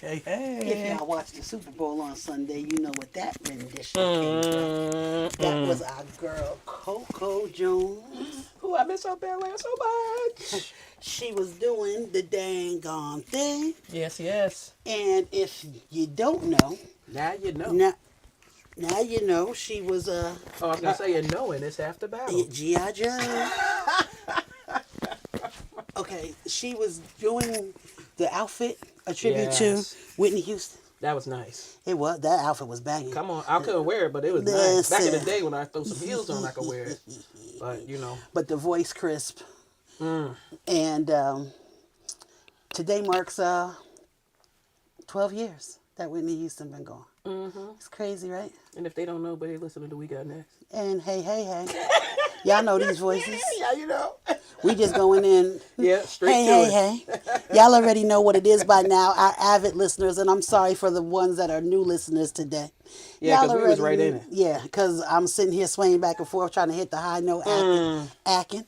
Hey, If hey. y'all watched the Super Bowl on Sunday, you know what that rendition came from. That was our girl Coco Jones. Who I miss her Bel Air so much. She was doing the dang gone thing. Yes, yes. And if you don't know, Now you know. now, now you know she was Oh, I was gonna say, and knowing it's half the battle. G.I. Joe. Okay, she was doing the outfit, a tribute to Yes, Whitney Houston. that was nice. It was, that outfit was banging. Come on, I couldn't wear it, but it was nice. Back in the Listen. day when I throw some heels on, I could wear it. But you know, But the voice crisp. And today marks 12 years that Whitney Houston been gone. It's crazy, right? and if they don't know, but they listen to the We Got Next. And hey, hey, hey. Y'all know these voices. Yeah, you know. We just going in. Yeah, straight Hey, to hey, it. hey. Y'all already know what it is by now, our avid listeners, and I'm sorry for the ones that are new listeners today. Yeah, Y'all because we was already right in it. Yeah, because I'm sitting here swaying back and forth trying to hit the high note, acting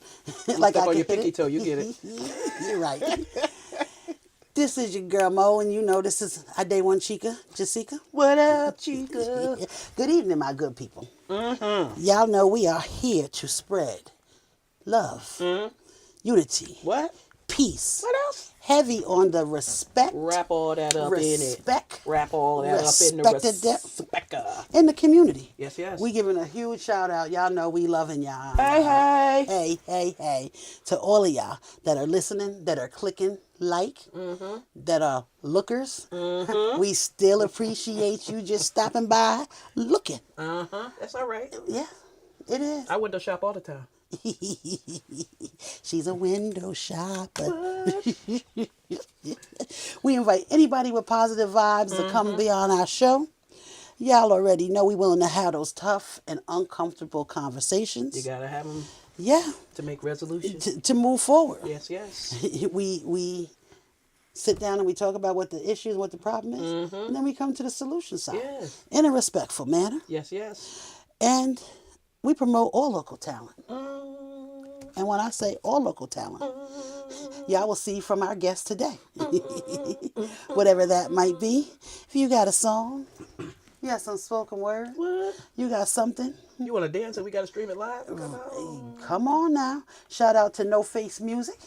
like Step I on can your hit pinky it. toe, you get it. You're right. This is your girl Mo, and you know this is our day one Chica, Jessica. What up, Chica? Good evening, my good people. Y'all know we are here to spread love, unity, What? peace. What else? Heavy on the respect, Wrap all that up in it. respect, Wrap all that up in the respected depth respecter. in the community. Yes, yes. We giving a huge shout out. Y'all know we loving y'all. Hey, hey. Hey, hey, hey. To all of y'all that are listening, that are clicking like, that are lookers. We still appreciate you just stopping by, looking. That's all right. Yeah, it is. I window shop all the time. She's a window shopper. What? We invite anybody with positive vibes to come be on our show. Y'all already know we willing to have those tough and uncomfortable conversations. You gotta have them Yeah, to make resolution. to move forward. Yes, yes. We sit down and we talk about what the issue is, what the problem is, and then we come to the solution side Yes. in a respectful manner. Yes, yes. And we promote all local talent. Mm, And when I say all local talent, y'all will see from our guest today. Whatever that might be. If you got a song, you got some spoken word, what? you got something, You want to dance and we got to stream it live? Come on. come on now. Shout out to No Face Music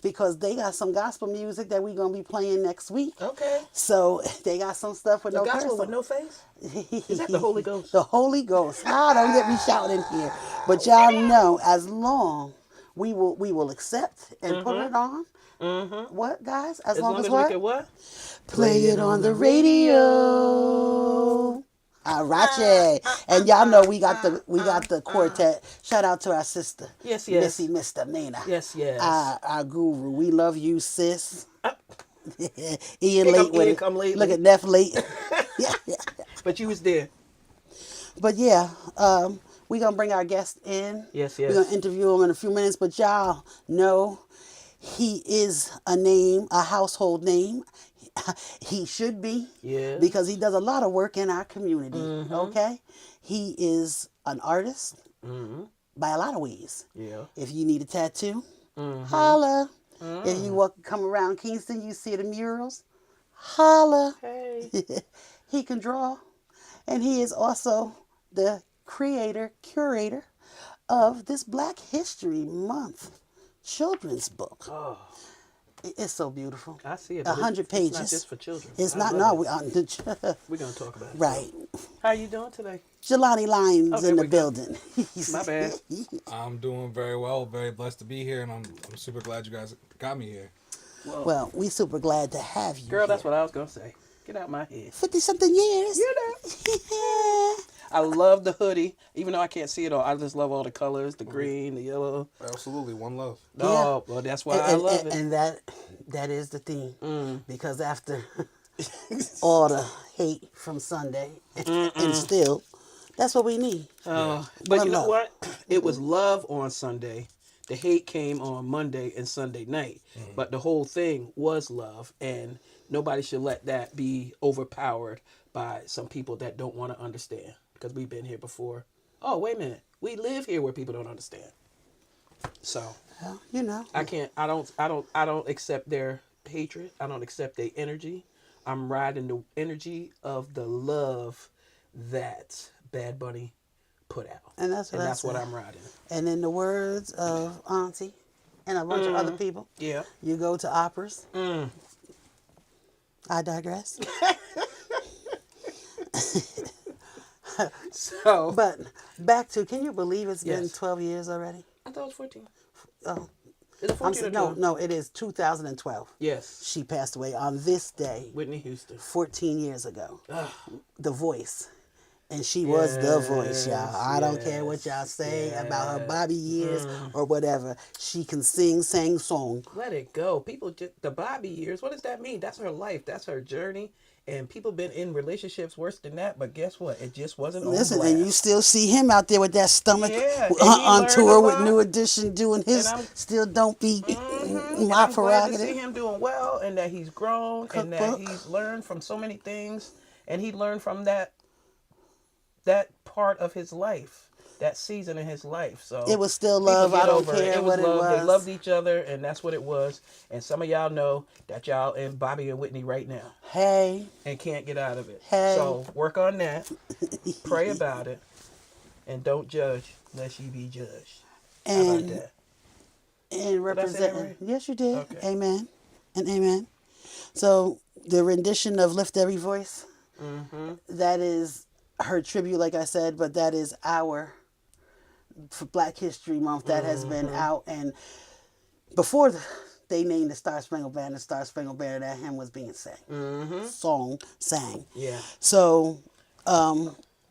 because they got some gospel music that we're going to be playing next week. Okay. So they got some stuff with The no gospel curse with on. no face? Is that the Holy Ghost? The Holy Ghost. Don't get me shouting in here. But y'all know, as long we will accept and put it on. What, guys? As long as we what? can what? Play it on the radio. All right, and y'all know we got the quartet. Shout out to our sister, Yes, yes. Missy Misdemeanor. Yes, yes. Our guru. We love you, sis. Ian Here late come with Ian it. come lately. Look at Neff late. But you was there. But yeah, we gonna bring our guest in. Yes, We're yes. gonna interview him in a few minutes. But y'all know he is a name, a household name. He should be. Yeah. Because he does a lot of work in our community. Okay? He is an artist by a lot of ways. Yeah. If you need a tattoo, holla. If you come around Kingston, you see the murals, holla. Hey. He can draw. And he is also the curator of this Black History Month children's book. Oh, It's so beautiful. I see it. 100 pages. It's not just for children. It's I not. love No, it. We're going to talk about it. right. How you doing today? Jelani Lyons there in the we go. building. My bad. I'm doing very well, very blessed to be here, and I'm super glad you guys got me here. Well, we super glad to have you. Girl, that's here. what I was going to say. Get out my head. 50-something years. You know. I love the hoodie, even though I can't see it all. I just love all the colors, the green, the yellow. Absolutely, one love. Oh, well, that's why I love it. And that is the thing. Because after all the hate from Sunday, and still, that's what we need. But One you know love. what? It was love on Sunday. The hate came on Monday and Sunday night. But the whole thing was love. And nobody should let that be overpowered by some people that don't want to understand. Because we've been here before. Oh, wait a minute. We live here where people don't understand. So Well, you know. I don't accept their hatred. I don't accept their energy. I'm riding the energy of the love that Bad Bunny put out. And that's what And I that's what said. I'm riding. And in the words of Auntie and a bunch of other people, Yeah. you go to operas. I digress. So, But back to, can you believe it's been yes. 12 years already? I thought it was 14. Oh, Is it 14 or 12? no, it is 2012. Yes. She passed away on this day, Whitney Houston. 14 years ago. Ah, The Voice. And she was the voice, y'all. yes, I don't care what y'all say about her Bobby years or whatever. She can sang song. let it go. People just, the Bobby years, what does that mean? That's her life. That's her journey. And people been in relationships worse than that, but guess what? It just wasn't on Listen, blast. and you still see him out there with that stomach Yeah, and he on learned tour a with lot. New Edition doing his And I'm still don't be and my I'm glad to see prerogative. him doing well and that he's grown and that Cookbook. he's learned from so many things and he learned from that part of his life, that season in his life. So It was still people love. I get don't over it. care It was what it love. They loved was. each other, and that's what it was. And some of y'all know that y'all in Bobby and Whitney right now Hey, and can't get out of it. Hey. So work on that. Pray about it, and don't judge lest ye be judged. How about and that? and I say that representing. right? Yes, you did. Okay. Amen and amen. So the rendition of "Lift Every Voice," that is her tribute, like I said, but that is our for Black History Month that has been out. And before they named the Star Spangled Banner, that hymn was being sang. Yeah. So,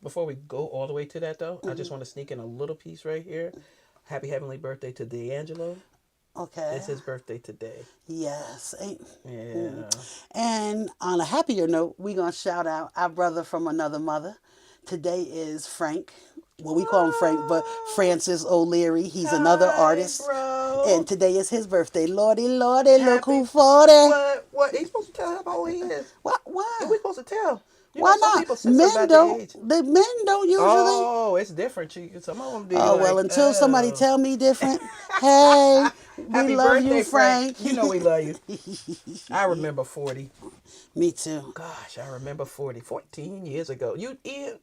Before we go all the way to that, though, I just want to sneak in a little piece right here. Happy heavenly birthday to D'Angelo. okay. It's his birthday today. Yes. Yeah. And on a happier note, we're going to shout out our brother from another mother. Today is Frank. Well, we call him Frank, but Francis O'Leary. He's another artist. Bro. And today is his birthday. Lordy, look Happy- who 40. What? He's supposed to tell how old he is. What? Why? We're supposed to tell. You Why know, some not? people censor Men about don't. the age. The men don't usually. Oh, it's different. Some of them be Oh, like, well, until somebody oh. tell me different. Hey, we Happy love birthday, you, Frank. You know we love you. I remember 40. Me too. Gosh, I remember 40. 14 years ago. You, Ian,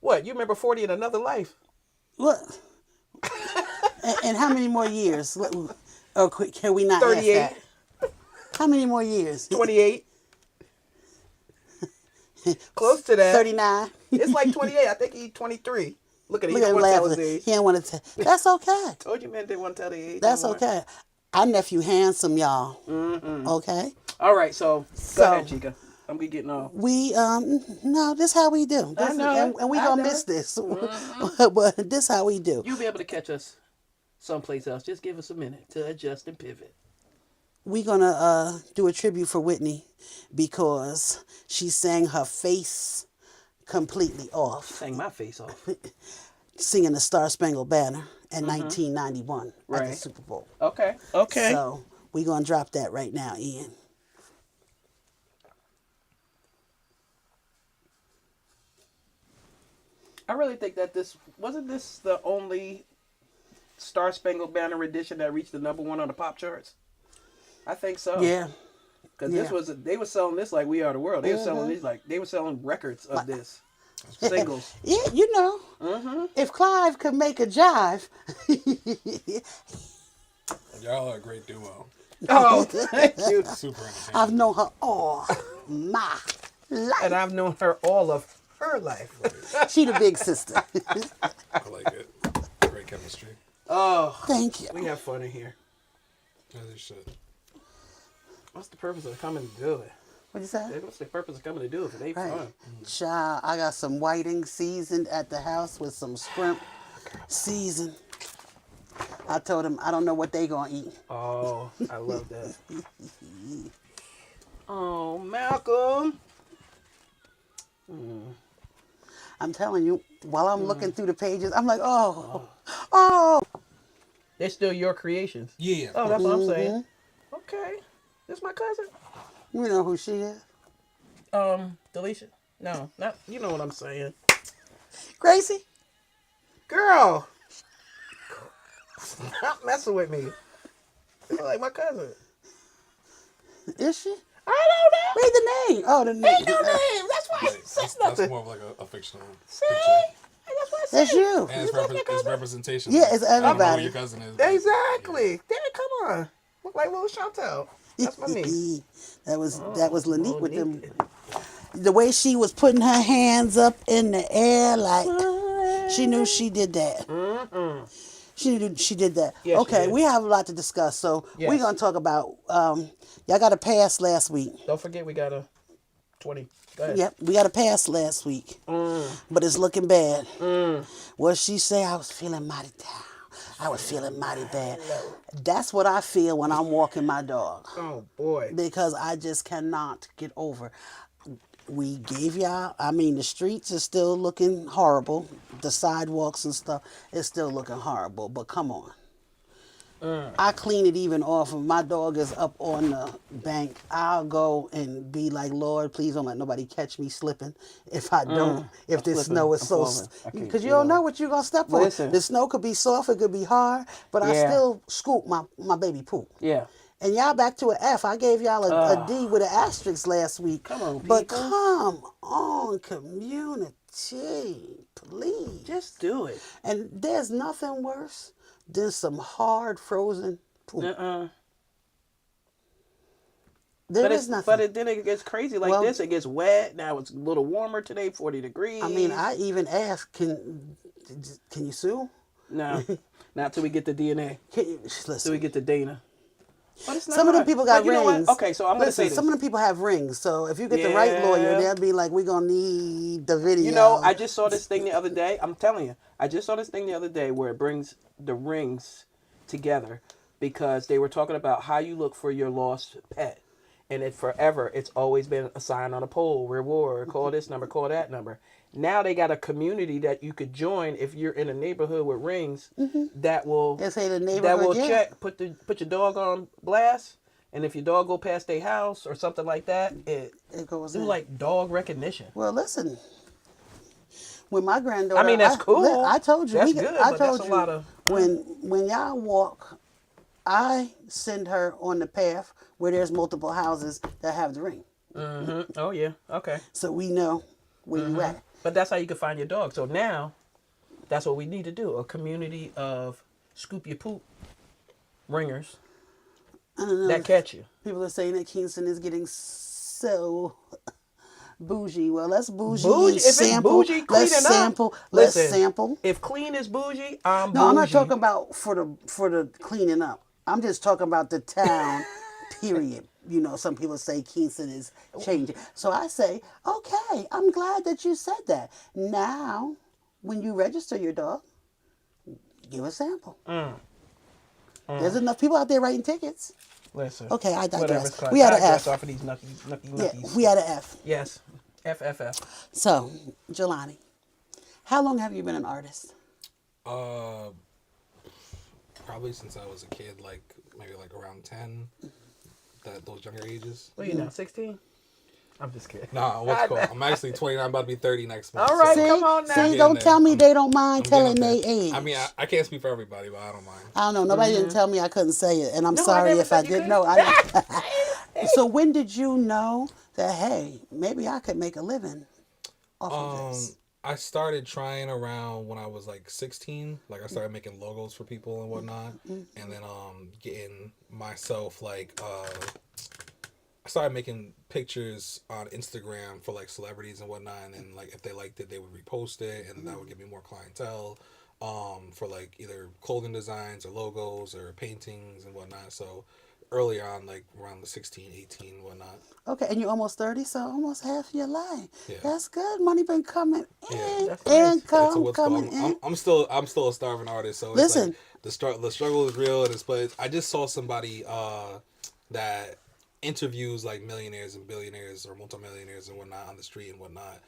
what? You remember 40 in another life? What? And how many more years? Oh, can we not ask 38. that? How many more years? 28. Close to that. 39. It's like 28. I think he's 23. Look at it. He Look at don't him want to tell his laughing. age. He don't want to tell. That's okay. Told you men didn't want to tell the age. That's anymore. okay. Our nephew handsome, y'all. Okay. All right, so So- go ahead, Chica. I'm getting off. We no, this how we do. I This, know it. and we I gonna know miss it. this, but this how we do. You'll be able to catch us someplace else. Just give us a minute to adjust and pivot. We gonna do a tribute for Whitney because she sang her face completely off, Sang my face off. singing the Star Spangled Banner in 1991 at the Right. Super Bowl. Okay. Okay. So we gonna drop that right now, Ian. I really think that this wasn't this the only Star Spangled Banner edition that reached the #1 on the pop charts. I think so. Yeah. Because Yeah. this was they were selling this like We Are the World. They were selling these like they were selling records of this singles. Yeah, you know, if Clive could make a jive, Y'all are a great duo. Oh, thank you. Super entertaining. I've known her all my life. And I've known her all of her life. She the big sister. I like it. Great chemistry. Oh, Thank you. we have fun in here. As you should. What's the purpose of coming to do it? What'd you say? What's the purpose of coming to do it if it ain't Right. fun? Child, I got some whiting seasoned at the house with some shrimp seasoned. I told him I don't know what they gonna eat. Oh, I love that. Oh, Malcolm. I'm telling you, while I'm looking through the pages, I'm like, oh. They're still your creations. Yeah. Oh, that's what I'm saying. Okay. This my cousin. You know who she is. Delisha? No, not, you know what I'm saying. Gracie? Girl! Stop messing with me. You look like my cousin. Is she? I don't know. Read the name. Oh, the name. Ain't no name. That's why I Right. said That's nothing. more of like a fictional See? picture. That's what I That's said. you. And You look like it's a- representation. Yeah, it's I don't know who everybody. your cousin is. But Exactly. Damn, come on. Look like little Chantel. That's my niece. that was Lanique with them. Monique. The way she was putting her hands up in the air, like she knew she did that. Mm-mm. She did that. Yes, she Okay, did. we have a lot to discuss, so we're Yes. gonna talk about. Y'all got a pass last week. Don't forget we got a 20. Go ahead. Yep, we got a pass last week, but it's looking bad. What she say? I was feeling mighty down. I was feeling mighty bad. That's what I feel when I'm walking my dog, Oh, boy. because I just cannot get over. We gave y'all, I mean, the streets are still looking horrible. The sidewalks and stuff is still looking horrible, but come on. I clean it even off. If my dog is up on the bank, I'll go and be like, Lord, please don't let nobody catch me slipping. If I don't, if the slipping, snow is I'm so, falling. I can't because you get don't know off. what you're going to step on. Listen. The snow could be soft, it could be hard, but I Yeah. still scoop my baby poop. Yeah. And y'all back to an F. I gave y'all a D with an asterisk last week. Come on, But people. come on, community, please. Just do it. And there's nothing worse than some hard frozen poop. Uh-uh. There But is it's nothing. then it gets crazy like Well- this. It gets wet. Now it's a little warmer today, 40 degrees. I mean, I even asked, can you sue? No, not till we get the DNA. Can you, Till we listen, get the Dana. But it's not some of them hard. people got But you know rings. what? Okay, so I'm going to Listen, say this. some of them people have rings. So if you get the right lawyer, Yeah. they'll be like, we're going to need the video. You know, I just saw this thing the other day. I'm telling you, I just saw this thing the other day where it brings the rings together because they were talking about how you look for your lost pet. And it's always been a sign on a pole, reward, call this number, call that number. Now they got a community that you could join if you're in a neighborhood with rings that will They say the neighborhood, that will yeah. check, put your dog on blast, and if your dog go past their house or something like that, it goes do in. like dog recognition. Well, listen. When my granddaughter, I mean, that's cool. I told you, That's good, I but told that's a you, lot of- when y'all walk, I send her on the path where there's multiple houses that have the ring, Oh yeah, okay. so we know where you at. But that's how you can find your dog. So now, that's what we need to do: a community of scoop your poop ringers I don't know. that catch you. People are saying that Kingston is getting so bougie. Well, let's bougie. Bougie. and If it's sample. bougie, let's cleaning up. sample. Let's Listen, sample. If clean is bougie, I'm No, bougie. I'm not talking about for the cleaning up. I'm just talking about the town. Period. You know, some people say Kingston is changing. So I say, okay, I'm glad that you said that. Now, when you register your dog, give a sample. There's enough people out there writing tickets. Listen. Okay, I digress. Whatever it's called. We had an Digress F. off of these nucky Yeah, nuckies. we had an F. Yes. FFF. So, Jelani, how long have you been an artist? Probably since I was a kid, like maybe like around 10, those younger ages. What are you now, 16? I'm just kidding. Nah, what's cool? I'm actually 29, about to be 30 next month. All right, so come on now. See, getting don't there. tell me they don't mind I'm telling getting their up there. age. I mean, I can't speak for everybody, but I don't mind. I don't know. Nobody didn't tell me I couldn't say it, and I'm No, I sorry never if I said you did. couldn't. No, I. So when did you know that hey, maybe I could make a living off of this? I started trying around when I was like 16. Like I started making logos for people and whatnot, and then getting myself like I started making pictures on Instagram for like celebrities and whatnot, and then like if they liked it, they would repost it, and that would give me more clientele for like either clothing designs or logos or paintings and whatnot. So early on, like around the 16, 18, whatnot. Okay, and you're almost 30, so almost half your life. Yeah. That's good. Money been coming in, that's nice. income So what's coming called, in. I'm still a starving artist. So it's Listen. like the struggle is real. But I just saw somebody that interviews like millionaires and billionaires or multimillionaires and whatnot on the street and whatnot.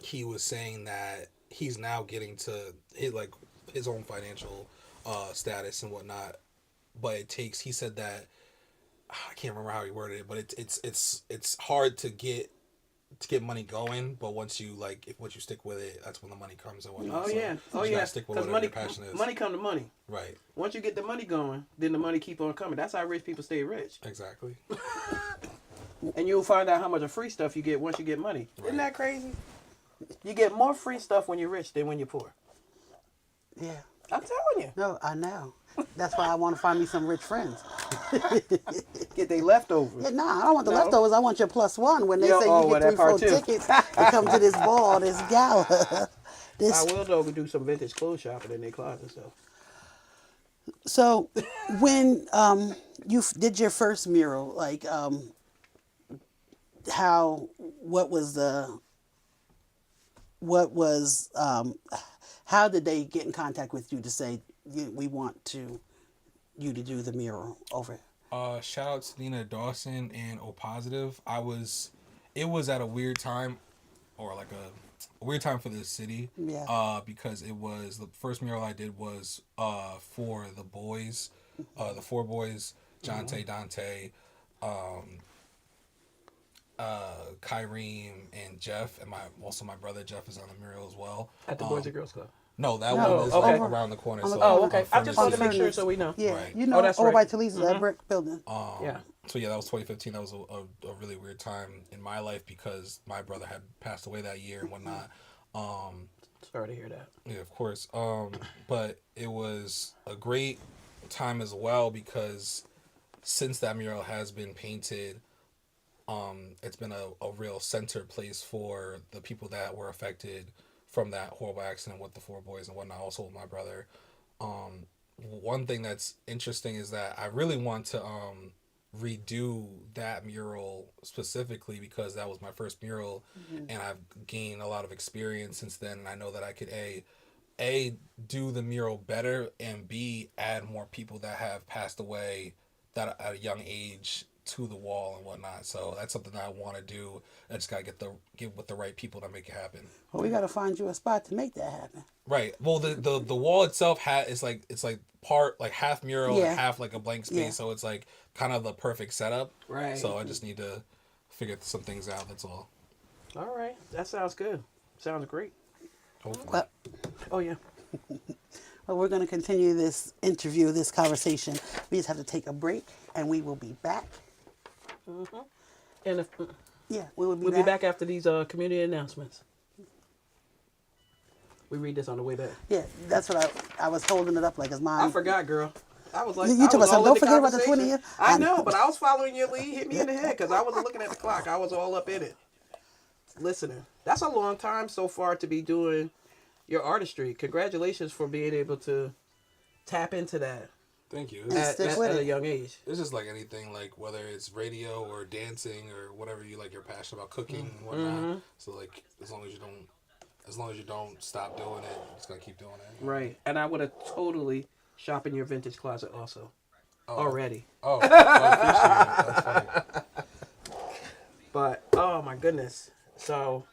He was saying that he's now getting to his own financial status and whatnot. But it takes. He said that I can't remember how he worded it, but it's hard to get money going, but once you stick with it, that's when the money comes and whatnot. Oh So yeah, you oh just yeah. gotta stick with Because whatever your passion is. money come to money. Right. Once you get the money going, then the money keep on coming. That's how rich people stay rich. Exactly. And you'll find out how much of free stuff you get once you get money. Isn't that crazy? You get more free stuff when you're rich than when you're poor. Yeah. I'm telling you. No, I know. That's why I want to find me some rich friends. Get they leftovers. Yeah, nah, I don't want the No. leftovers. I want your +1 when they Yeah, say oh, you well, get that 3, 4 part too. tickets to come to this ball, this gala. I This. will though do some vintage clothes shopping in their closet stuff. So, when did your first mural, like what was the what was how did they get in contact with you to say we want you to do the mural over? Shout out to Nina Dawson and O Positive. It was at a weird time, or like a weird time for the city. Yeah. Because it was the first mural I did was for the boys, the four boys, Jonte, Dante, Kyrene, and Jeff, and my brother Jeff is on the mural as well. At the Boys and Girls Club. No, that No, one is okay. like around the corner. On the So corner. Oh, okay. I just wanted to make sure Furnace. so we know. Yeah, Right. you know, Oh, that's over right. by Talisa's, that brick building. Yeah. So yeah, that was 2015. That was a really weird time in my life because my brother had passed away that year and whatnot. Sorry to hear that. Yeah, of course. But it was a great time as well because since that mural has been painted, it's been a real center place for the people that were affected from that horrible accident with the four boys and whatnot, also with my brother. One thing that's interesting is that I really want to redo that mural specifically because that was my first mural, and I've gained a lot of experience since then, and I know that I could a do the mural better, and B add more people that have passed away that at a young age to the wall and whatnot. So that's something that I want to do. I just gotta get with the right people to make it happen. Well, we got to find you a spot to make that happen. Right. Well, the wall itself it's like part like half mural Yeah. and half like a blank space. Yeah. So it's like kind of the perfect setup. Right. So I just need to figure some things out. That's all. All right. That sounds good. Sounds great. Hopefully. Well, Oh, yeah. well, we're going to continue this interview, this conversation. We just have to take a break, and we will be back. And if, Yeah, we will be we'll back. be back after these community announcements. We read this on the way back. Yeah, that's what I was holding it up like as mine. I forgot, girl. I was like, You I told was us, all don't in the forget about the conversation. 20th. I know, but I was following your lead. Hit me in the head because I wasn't looking at the clock. I was all up in it. Listening. That's a long time so far to be doing your artistry. Congratulations for being able to tap into that Thank you. Yeah. Stick with at a it. young age. It's just like anything, like whether it's radio or dancing or whatever you like, you're passionate about cooking and whatnot. So like, as long as you don't stop doing it, just gotta keep doing it. Right. And I would have totally shop in your vintage closet also. Already. Oh, I appreciate it. That's funny. But oh my goodness. So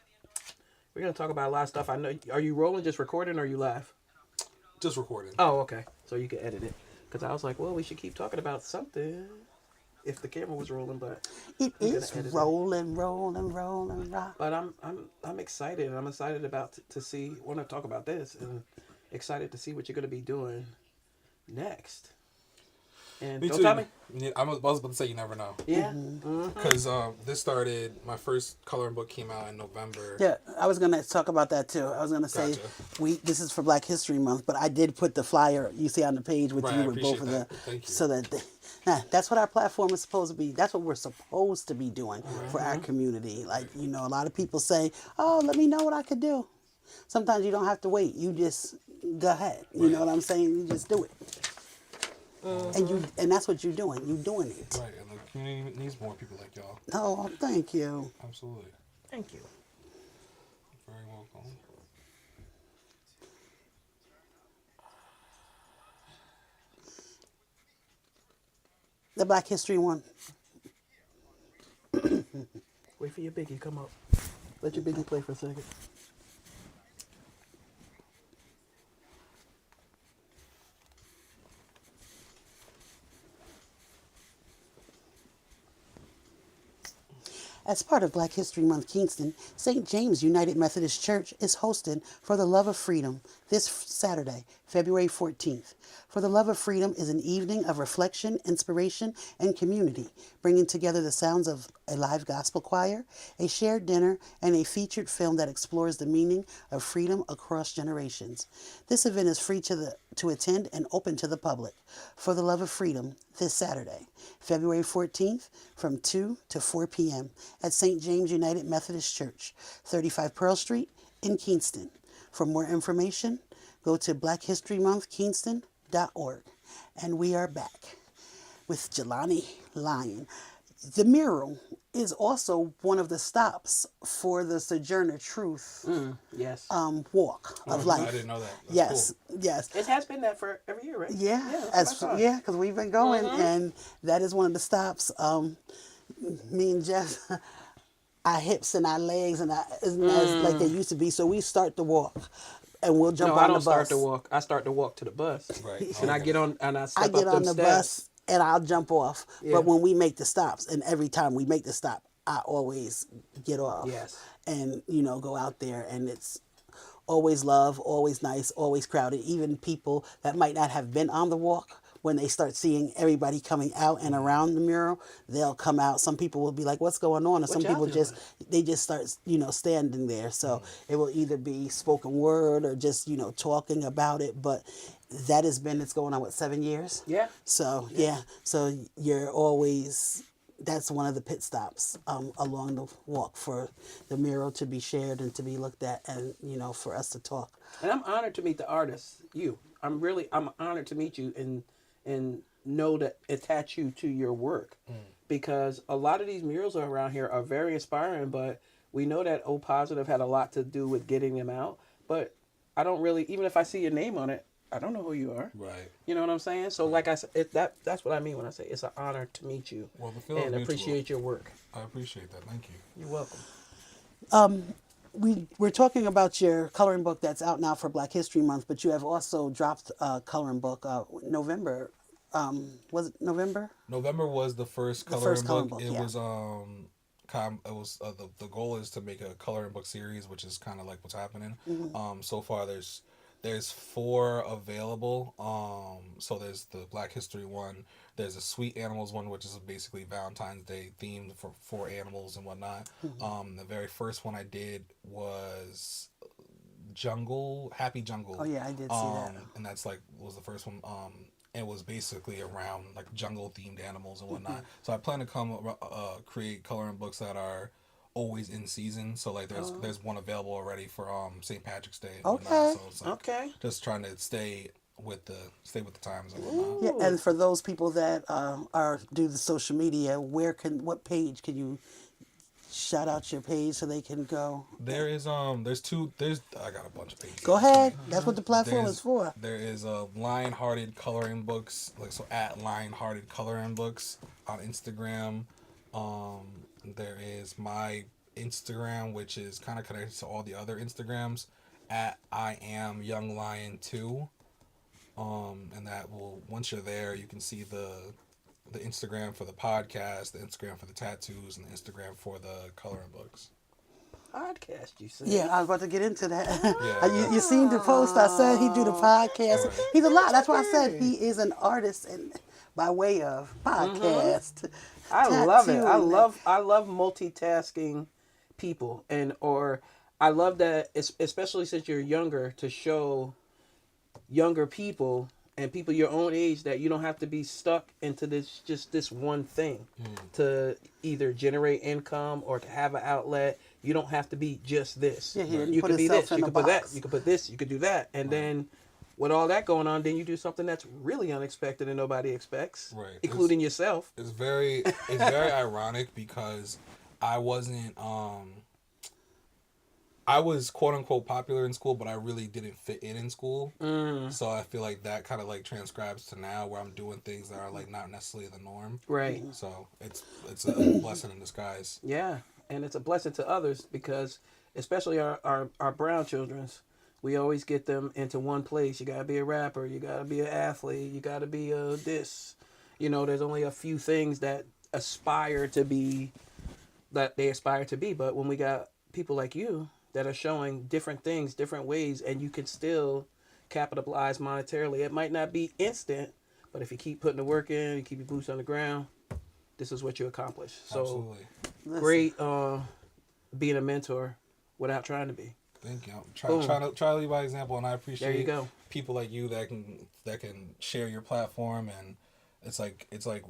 we're gonna talk about a lot of stuff. I know. Are you rolling, just recording, or you live? Just recording. Oh, okay. So you can edit it. Because I was like, well, we should keep talking about something if the camera was rolling, but It I'm gonna is edit it. rolling, rock. But I'm excited, and I'm excited about to see. Want to talk about this, and excited to see what you're gonna be doing next. And Me don't too. tell me. Yeah, I was about to say you never know. Yeah. Because this started, my first coloring book came out in November. Yeah, I was gonna talk about that too. I was gonna say Gotcha. this is for Black History Month, but I did put the flyer you see on the page with Right, you I with both of appreciate the that. Thank you. so that that's what our platform is supposed to be. That's what we're supposed to be doing for our community. Like, you know, a lot of people say, "Oh, let me know what I could do." Sometimes you don't have to wait. You just go ahead. You know what I'm saying? You just do it. And that's what you're doing. You're doing it. Right, and the community needs more people like y'all. Oh, thank you. Absolutely. Thank you. Very welcome. The Black History one. Wait for your biggie. Come up. Let your biggie play for a second. As part of Black History Month Kingston, St. James United Methodist Church is hosting For the Love of Freedom this Saturday, February 14th. For the Love of Freedom is an evening of reflection, inspiration, and community, bringing together the sounds of a live gospel choir, a shared dinner, and a featured film that explores the meaning of freedom across generations. This event is free to attend and open to the public. For the Love of Freedom this Saturday, February 14th from 2 to 4 p.m. at St. James United Methodist Church, 35 Pearl Street in Kingston. For more information, go to blackhistorymonthkingston.org. And we are back with Jelani Lyon. The mural is also one of the stops for the Sojourner Truth Yes. walk of life. I didn't know that. That's Yes, cool. yes. It has been that for every year, right? Yeah, that's what I thought. because we've been going, and that is one of the stops. Me and Jeff, our hips and our legs and isn't as like they used to be. So we start the walk, and we'll jump No, on I don't the bus. start to walk. I start to walk to the bus. Right. And I Okay. get on and I step I get up on them the steps. bus and I'll jump off. Yeah. But when we make the stops, and every time we make the stop, I always get off. Yes. And go out there, and it's always love, always nice, always crowded. Even people that might not have been on the walk, when they start seeing everybody coming out and around the mural, they'll come out. Some people will be like, "What's going on?" Or some y'all people doing? they just start standing there. So it will either be spoken word or just talking about it. But that has been it's going on 7 years. Yeah. So so you're always. That's one of the pit stops along the walk for the mural to be shared and to be looked at, and for us to talk. And I'm honored to meet the artist, you. I'm honored to meet you and know that attach you to your work. Because a lot of these murals around here are very inspiring, but we know that O Positive had a lot to do with getting them out. But I don't really, even if I see your name on it, I don't know who you are. Right. You know what I'm saying? So like I said, that's what I mean when I say it's an honor to meet you. Well, the feeling's and mutual. appreciate your work. I appreciate that. Thank you. You're welcome. We're talking about your coloring book that's out now for Black History Month, but you have also dropped a coloring book November. Was it November? November was the first coloring first coloring book. book, It yeah. was the goal is to make a coloring book series, which is kind of like what's happening. So far there's 4 available. So there's the Black History one. There's a Sweet Animals one, which is basically Valentine's Day themed for 4 animals and whatnot. The very first one I did was Happy Jungle. Oh yeah, I did see that. And that's was the first one. It was basically around jungle themed animals and whatnot. So I plan to create coloring books that are always in season. So there's one available already for St. Patrick's Day and Okay. whatnot. So it's Okay. just trying to stay with the times and whatnot. Yeah, and for those people that do the social media, what page can you shout out your page so they can go? There's I got a bunch of pages. Go ahead. That's what the platform is for. There is Lionhearted Coloring Books, at Lionhearted Coloring Books on Instagram. There is my Instagram, which is kind of connected to all the other Instagrams, at I am Young Lion 2. And that will, once you're there, you can see the Instagram for the podcast, the Instagram for the tattoos, and the Instagram for the coloring books. Podcast, you said? Yeah, I was about to get into that. Yeah. You seen the post I said he do the podcast. Right. He's a lot. That's why I said he is an artist and by way of podcast. I love it. tattoo, I love multitasking people, or I love that, especially since you're younger, to show younger people and people your own age that you don't have to be stuck into this one thing to either generate income or to have an outlet. You don't have to be just this. Yeah, he didn't You put could be himself this. in You a could put that. box. You could put this. You could do that. And then with all that going on, then you do something that's really unexpected and nobody expects, Right. including yourself. It's very ironic because I wasn't I was quote unquote popular in school, but I really didn't fit in school. So I feel like that kind of transcribes to now where I'm doing things that are not necessarily the norm. Right. So it's a blessing in disguise. Yeah, and it's a blessing to others because, especially our brown children's, we always get them into one place. You gotta be a rapper. You gotta be an athlete. You gotta be this. There's only a few things that aspire to be that they aspire to be. But when we got people like you that are showing different things, different ways, and you can still capitalize monetarily, it might not be instant, but if you keep putting the work in, you keep your boots on the ground, this is what you accomplish. So Absolutely. Listen, great being a mentor without trying to be. Thank you. Boom. Try to lead by example, and I appreciate There you go. people like you that can share your platform, and it's like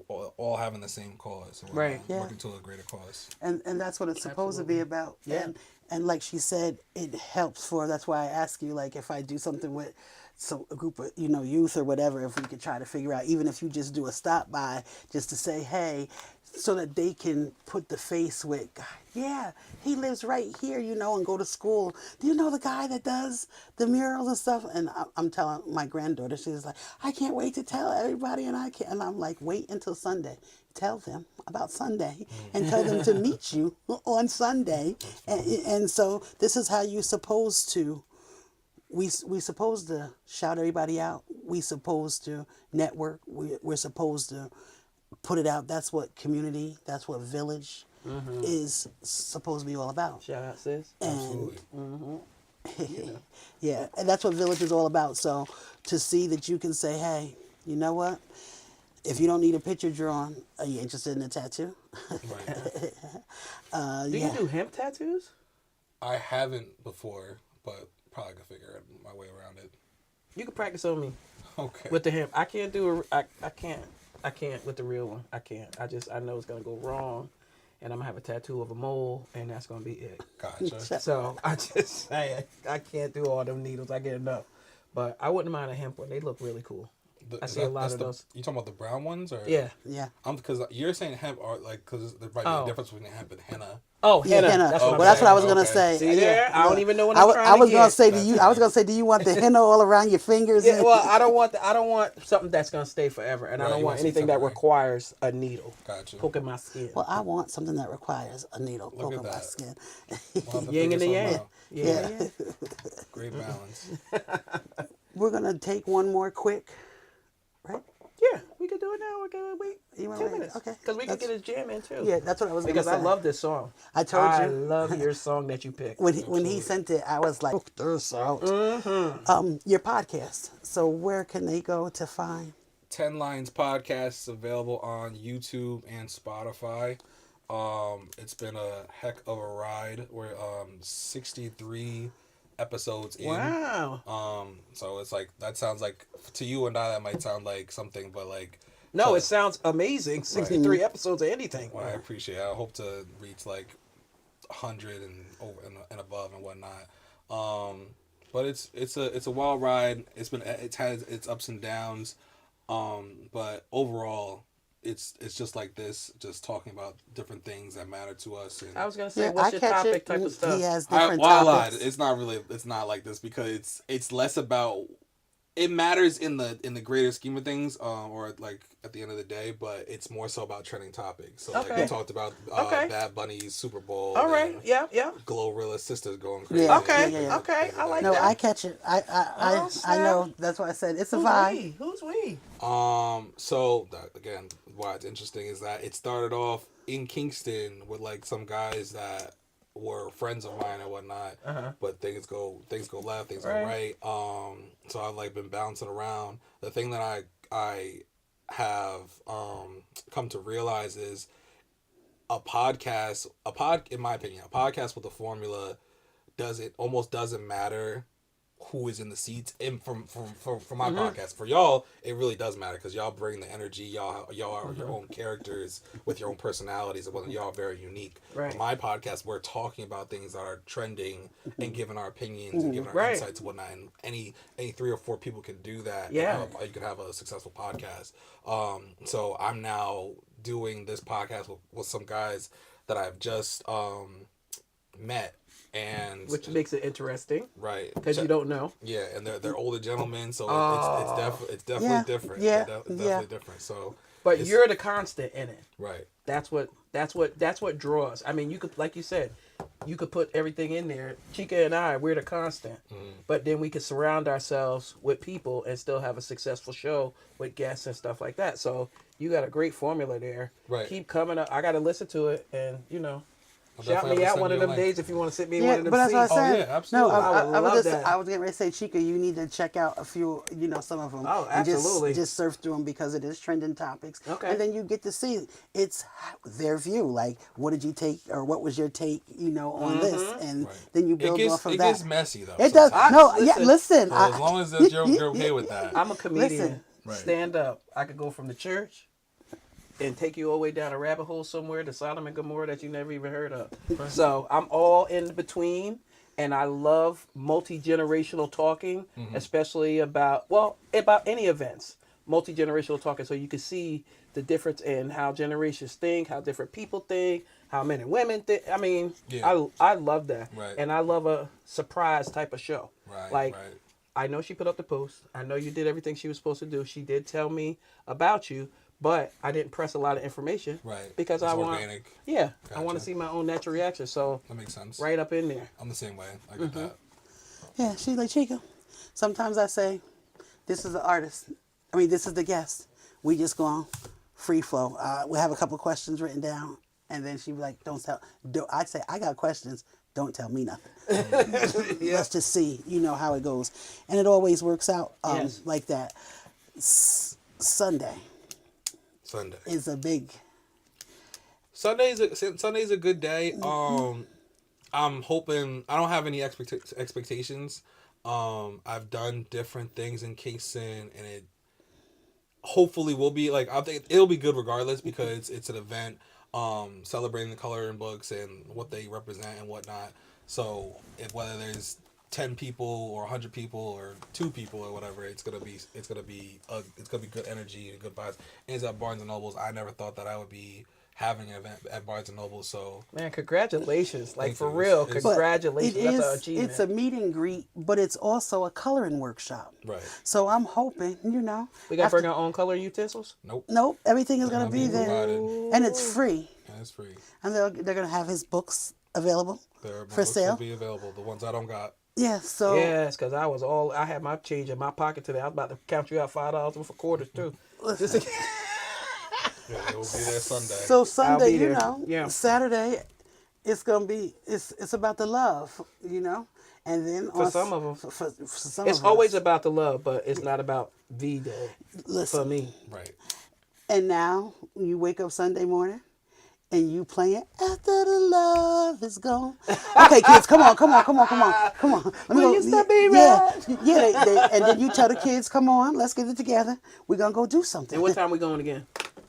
all having the same cause, or Right. Yeah. working to a greater cause. and that's what it's supposed to be Absolutely. about. Yeah. And like she said, it helps for. That's why I ask you, like, if I do something with a group of youth or whatever, if we could try to figure out, even if you just do a stop by, just to say hey, so that they can put the face with, God, yeah, he lives right here, and go to school. Do you know the guy that does the murals and stuff? And I'm telling my granddaughter, she's like, I can't wait to tell everybody, and I can't. And I'm like, wait until Sunday. Tell them about Sunday and tell them to meet you on Sunday. And so this is how you're supposed to. We supposed to shout everybody out. We supposed to network. We're supposed to put it out. That's what community. That's what village is supposed to be all about. Shout out, sis. And Absolutely. yeah, and that's what village is all about. So to see that you can say, hey, you know what? If you don't need a picture drawn, are you interested in a tattoo? Right. Do Yeah. you do hemp tattoos? I haven't before, but probably could figure my way around it. You can practice on me Okay. with the hemp. I can't do I can't with the real one. I can't. I know it's gonna go wrong, and I'm gonna have a tattoo of a mole, and that's gonna be it. Gotcha. So I just saying I can't do all them needles. I get enough, but I wouldn't mind a hemp one. They look really cool. I see a lot of those. You talking about the brown ones, or Yeah. Yeah. Because you're saying hemp, or like because there might be Oh. a difference between hemp and henna. Oh, Yeah, henna. henna. That's Well, what I'm that's saying. what I was gonna Okay. say. See there? Yeah. I don't even know what I I'm was, trying I was to gonna get. say, I was gonna say, do you want the henna all around your fingers? Yeah, well, I don't want something that's gonna stay forever, and I Right, don't you want want anything that something requires a needle Gotcha. poking my skin. Well, I want something that requires a needle Look at poking my that. skin. We'll have to Yin figure and the something yang. out. Yeah. Great balance. We're gonna take one more quick, right? Yeah, we could do it now. We're gonna wait You wanna 2 wait? minutes. Okay. Because we can That's- get his jam in too. Yeah, that's what I was Because gonna I say. love this song. I told I you. love your song that you picked. When he Absolutely. sent it, I was like, "Check this out." Your podcast. So where can they go to find? 10 Lines Podcast is available on YouTube and Spotify. It's been a heck of a ride. We're 63 episodes in. Wow. So it's like that sounds like to you and I that might sound like something, but like No, to- it sounds amazing. 63 episodes of anything. well, I appreciate it. I hope to reach like 100 and over and above and whatnot. But it's a wild ride. It's had its ups and downs. But overall it's just like this, just talking about different things that matter to us. And I was gonna say, Yeah, what's I your catch topic it. type of stuff? He has I different lied. topics. It's not like this because it's less about it matters in the greater scheme of things, or like at the end of the day, but it's more so about trending topics. So like Okay. we talked about Okay. Bad Bunny's Super Bowl. All right. and Yeah. Glorilla's sisters going crazy. Yeah. Okay. Yeah. Okay. I like No, that. I catch it. I Oh, I know. snap. That's why I said it's a Who's vibe. we? Who's we? So that, again, why it's interesting is that it started off in Kingston with like some guys that were friends of mine and whatnot, but things go left, things go right. So I've like been bouncing around. The thing that I have come to realize is in my opinion, a podcast with a formula almost doesn't matter who is in the seats. And from my podcast, for y'all it really does matter because y'all bring the energy. Y'all are your own characters with your own personalities, and y'all are very unique. Right. On my podcast, we're talking about things that are trending and giving our opinions and giving our Right. insights and whatnot. And any 3 or 4 people can do that. Yeah. And you can have a successful podcast. So I'm now doing this podcast with some guys that I've just met. And Which makes it interesting right, because you don't know. yeah, and they're older gentlemen, so it's definitely Yeah, different. yeah, It's yeah. definitely different. So, But it's- you're the constant in it. right, That's what draws. I mean, you could, like you said, you could put everything in there. Chica and I, we're the constant. But then we could surround ourselves with people and still have a successful show with guests and stuff like that. So you got a great formula there. Right. Keep coming up. I got to listen to it, and I'll Shout definitely me have to out send one you of a them link. days if you want to sit me in Yeah, one of them but that's what I seats. Oh said. yeah, absolutely. No, I would love that. I was getting ready to say, Chica, you need to check out a few, some of them, Oh, and absolutely. just surf through them because it is trending topics. Okay. And then you get to see it's their view. Like, what did you take, or what was your take, on this, and Right. then you build off of It that. gets messy though. It does. Sometimes. No, yeah. Listen. Listen, So as long as that you're okay with that. I'm a comedian. Listen. Right. Stand up. I could go from the church and take you all the way down a rabbit hole somewhere to Sodom and Gomorrah that you never even heard of. So I'm all in between, and I love multi-generational talking, especially about any events. Multi-generational talking, so you can see the difference in how generations think, how different people think, how men and women think. I mean, Yeah. I love that, Right. and I love a surprise type of show. Right, Like, right. I know she put up the post. I know you did everything she was supposed to do. She did tell me about you, but I didn't press a lot of information. Right. Because It's I want, organic. yeah, I Gotcha. want to see my own natural reaction. So That makes sense. right up in there. I'm the same way. I get that. Yeah, she's like, Chica. Sometimes I say, this is the artist. I mean, this is the guest. We just go on free flow. We have a couple of questions written down, and then she'd be like, I'd say, I got questions. Don't tell me nothing. Let's just see, how it goes. And it always works out Yes. like that. Sunday Sunday. is a big... Sunday's a good day. I'm hoping I don't have any expectations. I've done different things in Kingston, and it hopefully will be like I think it'll be good regardless because it's an event celebrating the coloring books and what they represent and whatnot. So if whether there's 10 people or 100 people or 2 people or whatever, it's gonna be good energy and good vibes. And it's at Barnes and Nobles. I never thought that I would be having an event at Barnes and Noble. So Man, congratulations! Like Thank for you. real, It's- But congratulations. it That's an is, achievement. it's a meet and greet, but it's also a coloring workshop. right. So I'm hoping, we gotta after- bring our own coloring utensils. Nope. Nope, everything is going to Gonna be be there. provided. And it's free. And it's free. And they're going to have his books available My for books sale. will be available. The ones I don't got. Yeah, so Yes, because I had my change in my pocket today. I was about to count you out $5 worth of quarters too. Just to- Yeah, it will be there Sunday. so Sunday, be there. Yeah. Saturday, it's going to be it's about the love, And then For some of 'em. for some it's of always us. about the love, but it's not about the day Listen, for me. Right. and now you wake up Sunday morning and you playing after the love is gone. Okay, kids, come on. Let me Will you stop being yeah, and then you tell the kids, come on, let's get it together. We're gonna go do something. And what time we going again?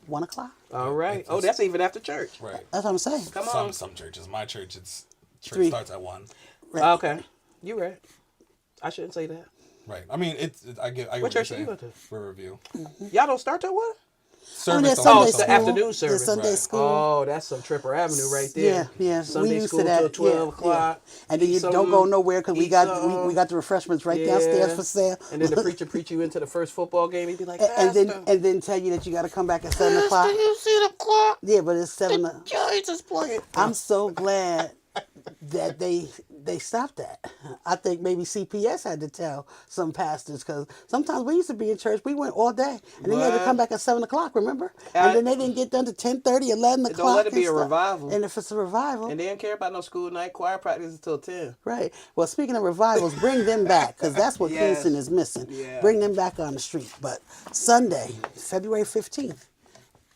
1:00. All right. Oh, that's even after church. Right. That's what I'm saying. Come on. Some churches. My church, church 3. starts at 1. Right. Okay. You right. I shouldn't say that. Right. I mean, I get What what church you're you saying. go to? Riverview. Y'all don't start till what? Service there's on Sunday it's the school. afternoon There's service. Sunday Right. school. Oh, that's some Tripper Avenue right there. Yeah. Sunday we used school to that. till 12 yeah, o'clock. Yeah. And then Eat you don't something, go nowhere because we eat got something. we got the refreshments right downstairs Yeah. for sale. And then the preacher preach you into the first football game. He'd be like, and then tell you that you got to come back at 7:00. you see the clock? Yeah, but it's 7. Giants is playing. I'm so glad that they stopped that. I think maybe CPS had to tell some pastors because sometimes we used to be in church. We went all day, and then you had to come back at 7:00. Remember? And then they didn't get done to 10:30, 11 o'clock. Don't let it be and a stuff. revival. And if it's a revival, And they didn't care about no school night. Choir practice until 10. right? Well, speaking of revivals, bring them back because that's what Yes. Kingston is missing. Yeah. Bring them back on the street. But Sunday, February 15th,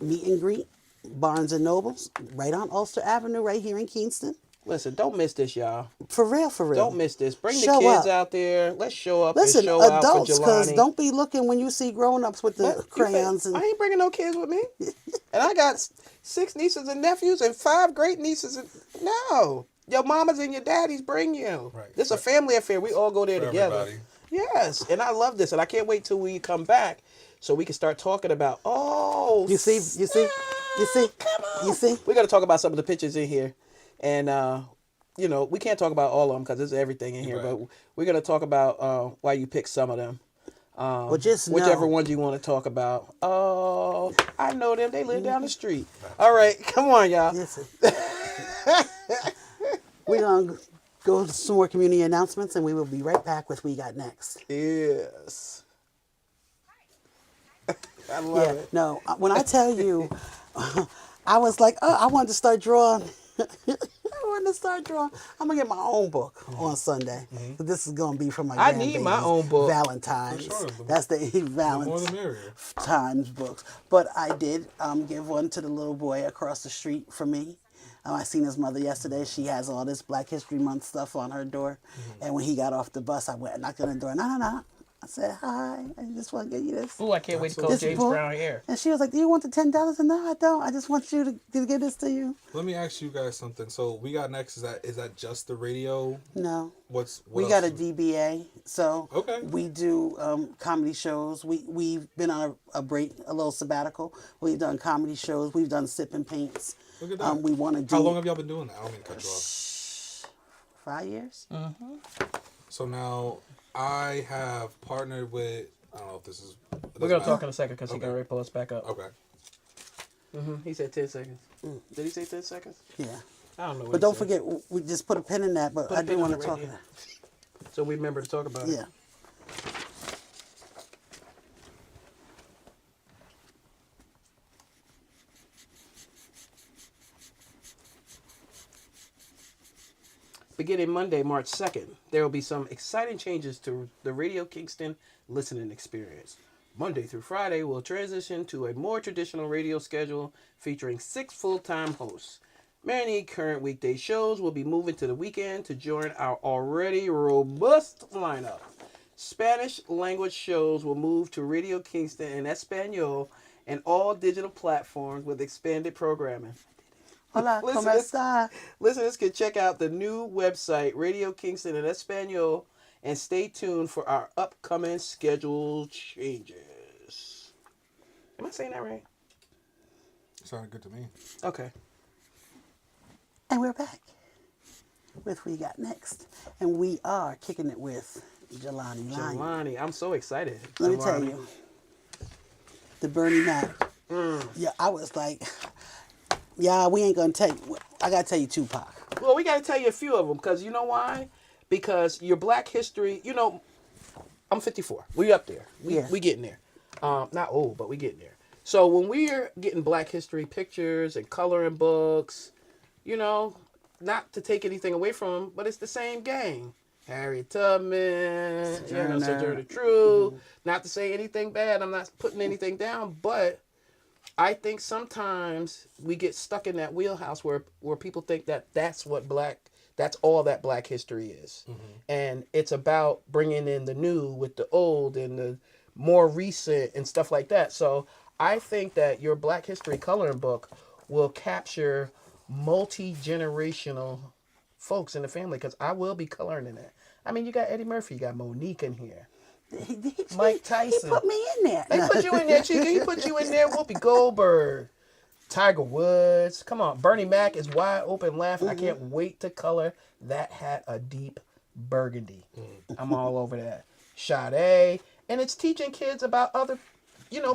meet and greet, Barnes and Nobles, right on Ulster Avenue, right here in Kingston. Listen, don't miss this, y'all. For real, for real. Don't miss this. Bring Show the kids up. out there. Let's show up Listen, and show out for adults, because Jelani. don't be looking when you see grown-ups with the What? You crayons. think- And I ain't bringing no kids with me. And I got 6 nieces and nephews and 5 great nieces. No. Your mamas and your daddies bring you. Right. This is a family affair. We all go there For together. everybody. Yes. And I love this. And I can't wait till we come back so we can start talking about, you see, we got to talk about some of the pictures in here. And, we can't talk about all of them because there's everything in here. Right. But we're going to talk about why you picked some of them. well, just Whichever know, ones you want to talk about. Oh, I know them. They live down the street. All right, come on, y'all. listen. We're going to go to some more community announcements, and we will be right back with We Got Next. Yes. I love it. No, when I tell you, I was like, oh, I wanted to start drawing I want to start drawing. I'm gonna get my own book on Sunday. But this is gonna be for my I need my grandbabies. own book. Valentine's. For sure. That's the The more the merrier. Valentine's books. But I did give one to the little boy across the street from me. I seen his mother yesterday. She has all this Black History Month stuff on her door. And when he got off the bus, I went and knocked on the door. No, no, no. I said, hi, I just want to get you this. Ooh, I can't wait to color This James book. Brown hair. And she was like, do you want the $10? And no, I don't. I just want you to give this to you. Let me ask you guys something. So we got next. Is that just the radio? No. What We else got a do DBA, so Okay. we do comedy shows. We've been on a break, a little sabbatical. We've done comedy shows. We've done sip and paints. Look at that. We want to do How long have y'all been doing that? I don't mean to cut you off. 5 years. So now I have partnered with. I don't know if this is. We're going to talk in a second because Okay. he can already pull us back up. Okay. He said 10 seconds. Did he say 10 seconds? Yeah, I don't know what but he don't said. forget, we just put a pin in that. But Put a I do pin on want it to right talk. here. So we remember to talk about it. Yeah. Beginning Monday, March 2nd, there will be some exciting changes to the Radio Kingston listening experience. Monday through Friday will transition to a more traditional radio schedule featuring 6 full-time hosts. Many current weekday shows will be moving to the weekend to join our already robust lineup. Spanish language shows will move to Radio Kingston in Espanol and all digital platforms with expanded programming. Hola, ¿cómo Listeners- está? Listeners can check out the new website, Radio Kingston in Espanol, and stay tuned for our upcoming schedule changes. Am I saying that right? Sounded good to me. Okay. And we're back with Who You Got Next. And we are kicking it with Jelani Lyon. Jelani, I'm so excited. Let me tell Jelani. you, the Bernie Mac. Yeah, I was like, yeah, we ain't gonna tell you. I gotta tell you Tupac. Well, we got to tell you a few of them because you know why? Because your Black history, I'm 54. We up there. We getting there. Not old, but we getting there. So when we're getting Black history pictures and coloring books, not to take anything away from them, but it's the same gang. Harriet Tubman, Sojourner Truth. Not to say anything bad. I'm not putting anything down, but I think sometimes we get stuck in that wheelhouse where people think that that's all that Black history is. And it's about bringing in the new with the old and the more recent and stuff like that. So I think that your Black history coloring book will capture multi-generational folks in the family because I will be coloring in that. I mean, you got Eddie Murphy, you got Monique in here. Mike Tyson. He put me in there. They put you in there, Chica. He put you in there. Whoopi Goldberg, Tiger Woods. Come on, Bernie Mac is wide open laughing. I can't wait to color that hat a deep burgundy. I'm all over that. Sade, and it's teaching kids about other,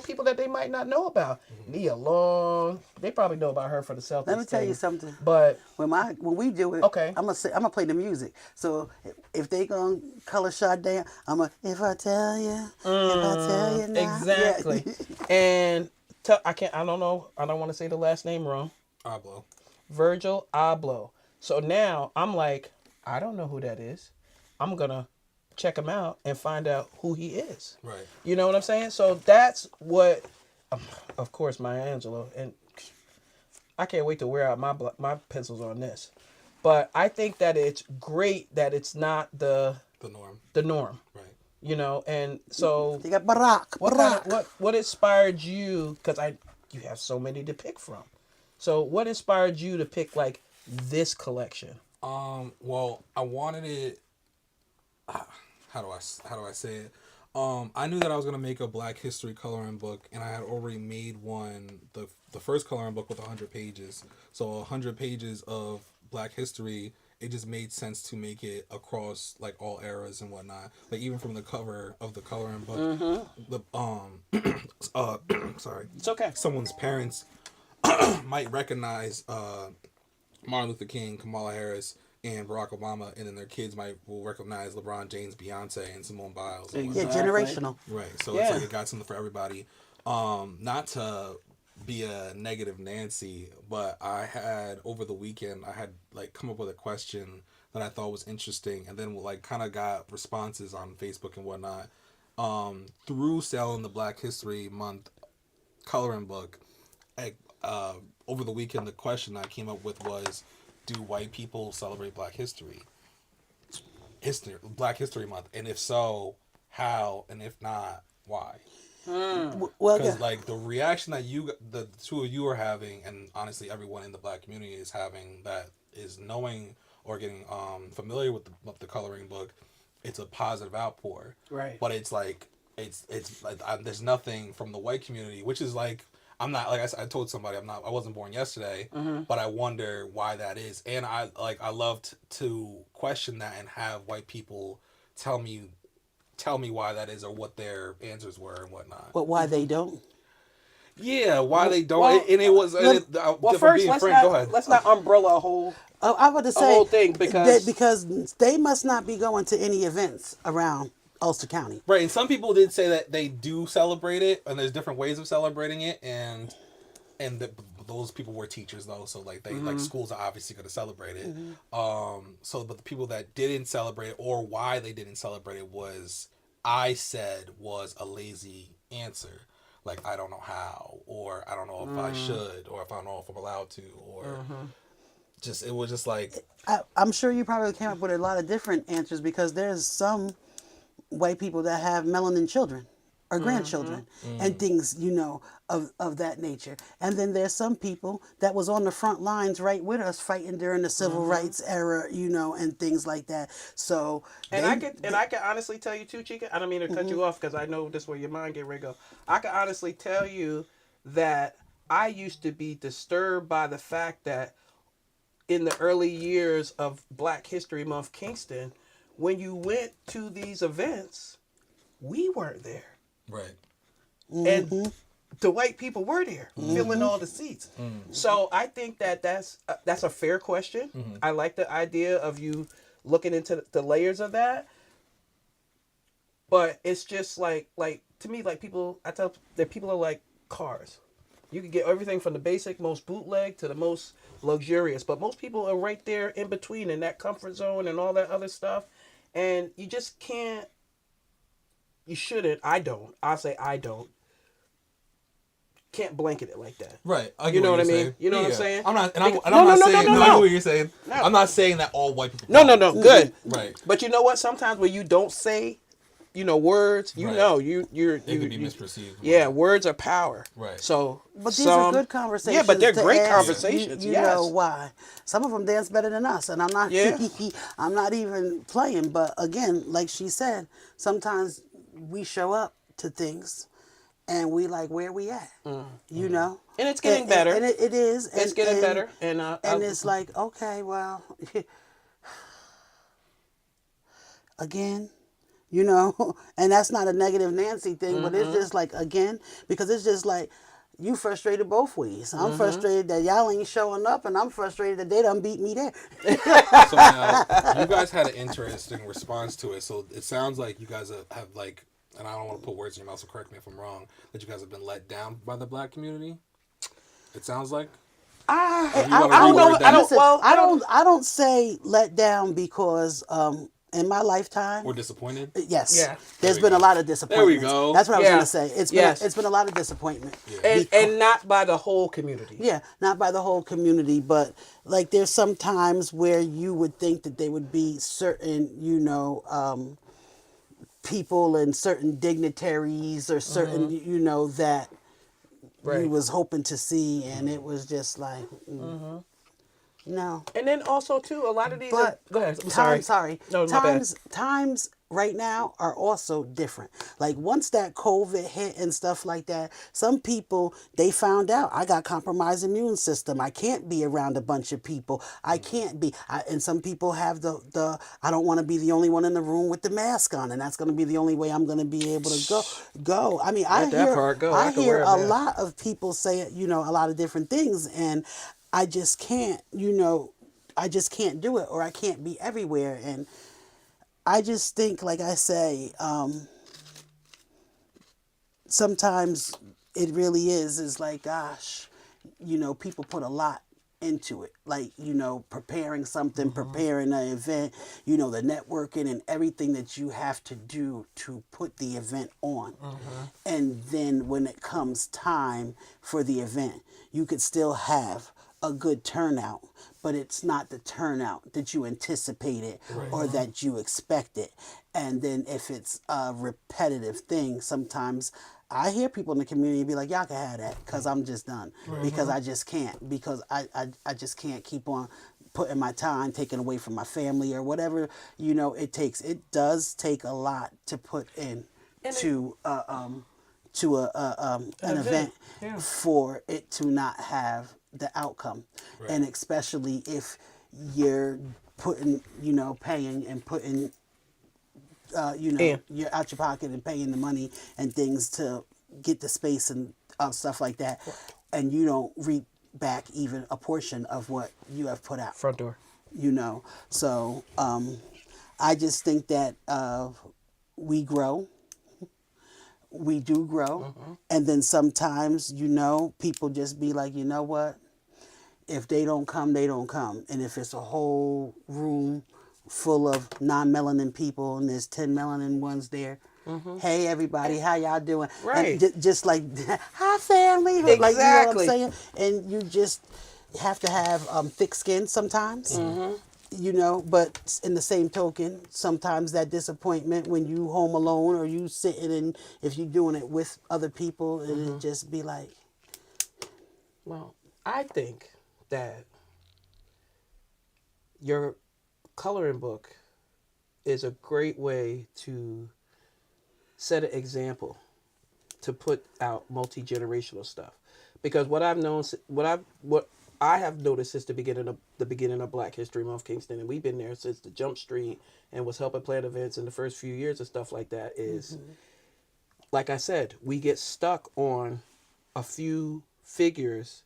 people that they might not know about. Nia Long. They probably know about her for the Celtics. Let me tell you thing. something. But When we do it, Okay. I'm gonna play the music. So if they gonna color Sade, if I tell you, if I tell you now. exactly. Yeah. And I don't know. I don't want to say the last name wrong. Ablo. Virgil Abloh. So now I'm like, I don't know who that is. I'm going to check him out and find out who he is. Right. You know what I'm saying? So that's what, of course, Maya Angelou. And I can't wait to wear out my pencils on this. But I think that it's great that it's not the norm. Right. And so You got Barack. what inspired you? Because you have so many to pick from. So what inspired you to pick like this collection? Well, I wanted it. How do I say it? I knew that I was gonna make a Black history coloring book, and I had already made one. The first coloring book with 100 pages. So 100 pages of Black history. It just made sense to make it across like all eras and whatnot. Like even from the cover of the coloring book, sorry, It's okay. someone's parents might recognize Martin Luther King, Kamala Harris, and Barack Obama, and then their kids will recognize LeBron James, Beyonce, and Simone Biles. And Yeah, Exactly. generational. right. So Yeah. it's like it got something for everybody. Not to be a negative Nancy, but I had over the weekend I had like come up with a question that I thought was interesting, and then like kind of got responses on Facebook and whatnot. Through selling the Black History Month coloring book, I, uh, over the weekend the question I came up with was, do white people celebrate Black History Month, and if so, how, and if not, why? Well, yeah. Because like the reaction that the two of you are having, and honestly everyone in the Black community is having, that is knowing or getting familiar with the coloring book, it's a positive outpour. Right. But it's like it's like there's nothing from the white community, which is like, I'm not, like I told somebody, I wasn't born yesterday, but I wonder why that is, and I loved to question that and have white people tell me why that is, or what their answers were and whatnot. But why they don't? Yeah, why they don't? Well, And it was. well, If I'm first being frank, go ahead. let's not umbrella a whole Oh, I would a say whole thing that because because they must not be going to any events around Ulster County. Right, and some people did say that they do celebrate it, and there's different ways of celebrating it, and those people were teachers though, so like they like schools are obviously going to celebrate it. So but the people that didn't celebrate it, or why they didn't celebrate it, was a lazy answer. Like, I don't know how, or I don't know if I should, or if I don't know if I'm allowed to, or just, it was just like, I'm sure you probably came up with a lot of different answers because there's some white people that have melanin children or grandchildren and things, of that nature. And then there's some people that was on the front lines right with us fighting during the civil rights era, and things like that. So and I can honestly tell you too, Chica. I don't mean to cut you off because I know this is where your mind get ready to go. I can honestly tell you that I used to be disturbed by the fact that in the early years of Black History Month Kingston, when you went to these events, we weren't there. right. And the white people were there filling all the seats. So I think that that's a fair question. I like the idea of you looking into the layers of that. But it's just like to me, like, people, I tell that people are like cars. You can get everything from the basic, most bootleg to the most luxurious, but most people are right there in between in that comfort zone and all that other stuff, and you just can't. You shouldn't. I don't. I say I don't. Can't blanket it like that. Right. I get You know what you're I mean? saying. You know what I'm Yeah. saying? I'm not, and I'm, and No, I'm no, not no, saying, no, no, no, I know no. what you're saying. No. I'm not saying that all white people. No, no, no. Good. Right. But you know what? Sometimes when you don't say, words, Right. you It could be misperceived. Yeah, words are power. Right. So, But these are good conversations. Yeah, but they're to great ask. conversations. You yes. know why? Some of them dance better than us, and I'm not. Yeah. I'm not even playing. But again, like she said, sometimes we show up to things, and we like, where we at? You know. And it's getting better. And it is. It's getting better. And it's like, okay, well, again. And that's not a negative Nancy thing, but it's just like, again, because it's just like, you frustrated both ways. I'm frustrated that y'all ain't showing up, and I'm frustrated that they done beat me there. So now, you guys had an interesting response to it. So it sounds like you guys have like, and I don't want to put words in your mouth, so correct me if I'm wrong, that you guys have been let down by the Black community. It sounds like. I don't know. I don't say let down because in my lifetime, Or disappointed. yes, Yeah. there's we been go. a lot of disappointment. There we go. That's what I was Yeah. gonna say. It's been a lot of disappointment. and not by the whole community. Yeah, not by the whole community, but like there's some times where you would think that there would be certain, people and certain dignitaries or certain, that Right. you was hoping to see, and it was just like, no. And then also too, a lot of these. But Go ahead. I'm sorry. No, my bad. Times right now are also different. Like once that COVID hit and stuff like that, some people, they found out I got compromised immune system. I can't be around a bunch of people. I can't be. And some people have the I don't want to be the only one in the room with the mask on, and that's going to be the only way I'm going to be able to go. I mean, I hear a lot of people say, a lot of different things, and I just can't, I just can't do it, or I can't be everywhere. And I just think, like I say, sometimes it really is like, gosh, people put a lot into it, like, preparing something, preparing an event, the networking and everything that you have to do to put the event on. And then when it comes time for the event, you could still have a good turnout, but it's not the turnout that you anticipated or that you expected. And then if it's a repetitive thing, sometimes I hear people in the community be like, y'all can have that because I'm just done. Because I just can't. Because I just can't keep on putting my time taken away from my family or whatever, it takes. It does take a lot to put in And to an event yeah. for it to not have the outcome. And especially if you're putting, paying and putting, Yeah. you're out your pocket and paying the money and things to get the space and stuff like that, and you don't reap back even a portion of what you have put out. Front door. So I just think that we grow. We do grow. And then sometimes, people just be like, you know what? If they don't come, they don't come. And if it's a whole room full of non-melanin people and there's 10 melanin ones there, hey, everybody, how y'all doing? Right. And just like, hi, family. Like, you know what I'm Exactly. saying? And you just have to have thick skin sometimes. But in the same token, sometimes that disappointment when you home alone or you sitting and if you're doing it with other people, it'd just be like, Well, I think that your coloring book is a great way to set an example to put out multi-generational stuff, because what I have noticed since the beginning of Black History Month Kingston, and we've been there since the Jump Street and was helping plan events in the first few years and stuff like that, is like I said, we get stuck on a few figures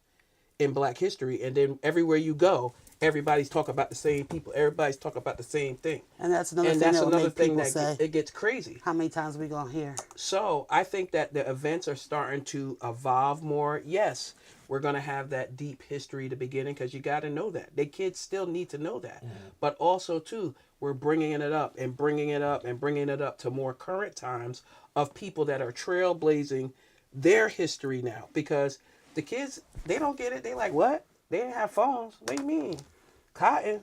in Black history, and then everywhere you go, everybody's talking about the same people. Everybody's talking about the same thing. and that's another And thing that's that will another make thing people that say, it gets crazy. how many times we gonna hear? So I think that the events are starting to evolve more. Yes, we're going to have that deep history at the beginning because you got to know that. The kids still need to know that. But also, too, we're bringing it up and bringing it up and bringing it up to more current times of people that are trailblazing their history now. Because the kids, they don't get it. They like, what? They didn't have phones. What do you mean? Cotton.